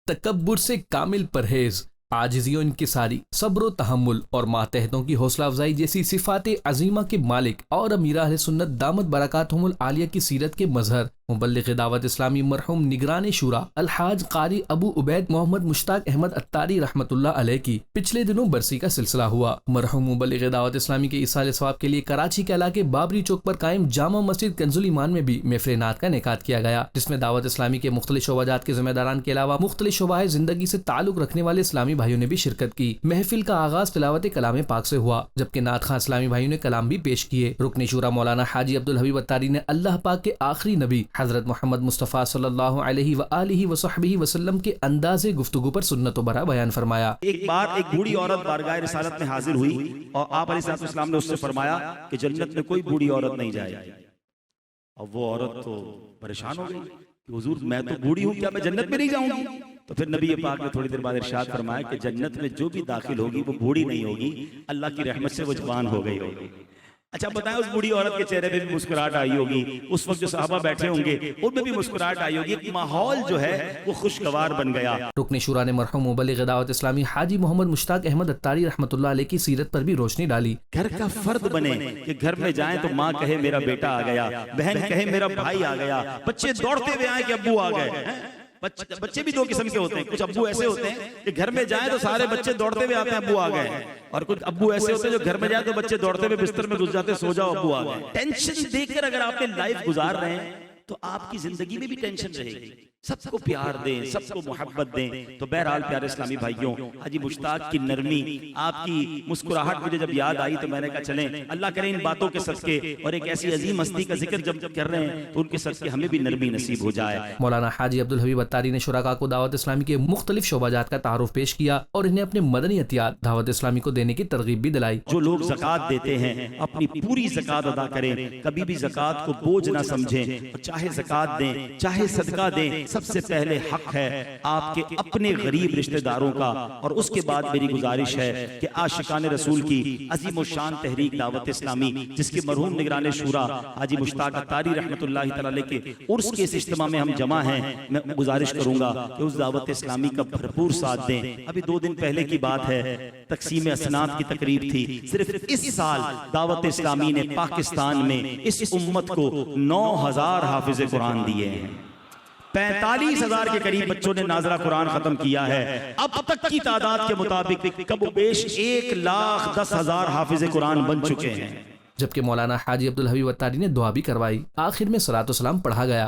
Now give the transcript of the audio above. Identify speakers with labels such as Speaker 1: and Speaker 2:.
Speaker 1: तकब्बुर से कामिल परहेज, आजिज़ी व इनकिसारी, सब्र तहम्मुल और मातहतों की हौसला अफजाई जैसी सिफ़ात अज़ीमा के मालिक और अमीर अहले सुन्नत दामत बरकातहुमुल आलिया की सीरत के मजहर मुबल्लिग़ दावत इस्लामी मरहूम निगरान शुरा अलहाज कारी अबू उबैद मोहम्मद मुश्ताक अहमद अत्तारी रहमतुल्लाह अलैह की पिछले दिनों बरसी का सिलसिला हुआ। मरहूम मुबल्लिग़ दावत इस्लामी के इसाले सवाब के लिए कराची के इलाके बाबरी चौक पर कायम जामा मस्जिद कंजुल ईमान में भी महफ़िल नात का इनेकाद किया गया, जिसमें दावत इस्लामी के मुख्तलिफ शोबाजात के जिम्मेदारान के अलावा मुख्तलिफ शोबाए जिंदगी से ताल्लुक रखने वाले इस्लामी भाइयों ने भी शिरकत की। महफिल का आगाज तिलावत कलाम पाक से हुआ, जबकि नात खां इस्लामी भाइयों ने कलाम भी पेश किए। रुकन शूरा मौलाना हाजी अब्दुल हबीब अत्तारी ने अल्लाह पाक के आखिरी नबी हजरत मोहम्मद मुस्तफ़ा सल्लल्लाहु अलैहि व आलिहि वसहबिहि वसल्लम के अंदाज़े गुफ्तगू पर सुन्नत बरा बयान फरमाया।
Speaker 2: एक बार एक बूढ़ी औरत बारगाह रिसालत में हाजिर हुई और आप अलैहिस्सलाम ने उससे फरमाया कि जन्नत में कोई बूढ़ी औरत नहीं जाएगी। अब वो औरत तो परेशान हो गई कि हुजूर मैं तो बूढ़ी हूँ, क्या मैं जन्नत में नहीं जाऊंगी? तो फिर नबी पाक ने थोड़ी देर बाद इरशाद फरमाया कि जन्नत में जो भी दाखिल होगी वो बूढ़ी नहीं होगी, अल्लाह की रहमत से वो जवान हो गई होगी। अच्छा बताएं, उस बूढ़ी औरत के चेहरे पे भी मुस्कुराहट आई होगी, उस वक्त जो सहाबा बैठे होंगे उनमें भी मुस्कुराहट आई होगी, एक माहौल जो है वो खुशगवार बन गया।
Speaker 1: रुकन शूरा ने मरहूम मुबल्लिग़ दावत इस्लामी हाजी मोहम्मद मुश्ताक अहमद अत्तारी रहमतुल्लाह अलैह की सीरत पर भी रोशनी डाली।
Speaker 2: घर का फर्द बने कि घर में जाएं तो माँ कहे मेरा बेटा आ गया, बहन कहे मेरा भाई आ गया, बच्चे दौड़ते हुए आए कि अब्बू आ गए। बच्चे भी दो किस्म के होते हैं, कुछ अब्बू ऐसे होते हैं कि घर में जाए तो सारे बच्चे दौड़ते हुए आते हैं अब्बू आ गए, और कुछ अब्बू ऐसे होते हैं जो घर में जाए तो बच्चे दौड़ते हुए बिस्तर में घुस जाते, सो जाओ अब्बू आ गए। टेंशन देकर अगर आपने लाइफ गुजार रहे हैं तो आपकी जिंदगी में भी टेंशन रहेगी। सबको प्यार दें, सबको मोहब्बत दें। तो बहरहाल प्यारे इस्लामी भाइयों, हाजी मुश्ताक की नरमी, आपकी मुस्कुराहट मुझे जब याद आई तो मैंने कहा चलें अल्लाह करे इन बातों के सदके और एक ऐसी अजीम हस्ती का जिक्र जब कर रहे हैं तो उनके सदके हमें भी नरमी नसीब हो जाए।
Speaker 1: मौलाना हाजी अब्दुल हबीब अत्तारी ने शुराका को दावत इस्लामी के मुख्तलिफ शोबाजात का तारुफ पेश किया और इन्हें अपने मदनी अतियात दावत इस्लामी को देने की तरगीब भी दिलाई।
Speaker 2: जो लोग ज़कात देते हैं अपनी पूरी ज़कात अदा करें, कभी भी ज़कात को बोझ ना समझें, चाहे ज़कात दें चाहे सदका दें, सबसे पहले हक है आपके अपने गरीब रिश्तेदारों का। और उसके बाद मेरी गुजारिश है कि आशिकान रसूल की अजीम शान तहरीक दावत इस्लामी, जिसके मरहूम निगरान शूरा हाजी मुश्ताक अत्तारी रहमतुल्लाहि तआला अलैह के उर्स के इस इज्तिमा में हम जमा हैं, मैं गुजारिश करूंगा कि उस दावत इस्लामी का भरपूर साथ दें। अभी 2 दिन पहले की बात है, तकसीम असनाद की तकरीब थी। सिर्फ इस साल दावत इस्लामी ने पाकिस्तान में इस उम्मत को 9000 हाफिज कुरान दिए हैं। 45,000 के करीब बच्चों ने नाज़रा कुरान खत्म किया है। अब तक की तादाद के मुताबिक कमोबेश 1,10,000 हाफिज कुरान बन चुके हैं।
Speaker 1: जबकि मौलाना हाजी अब्दुल हबीब अत्तारी ने दुआ भी करवाई। आखिर में सलातो सलाम पढ़ा गया।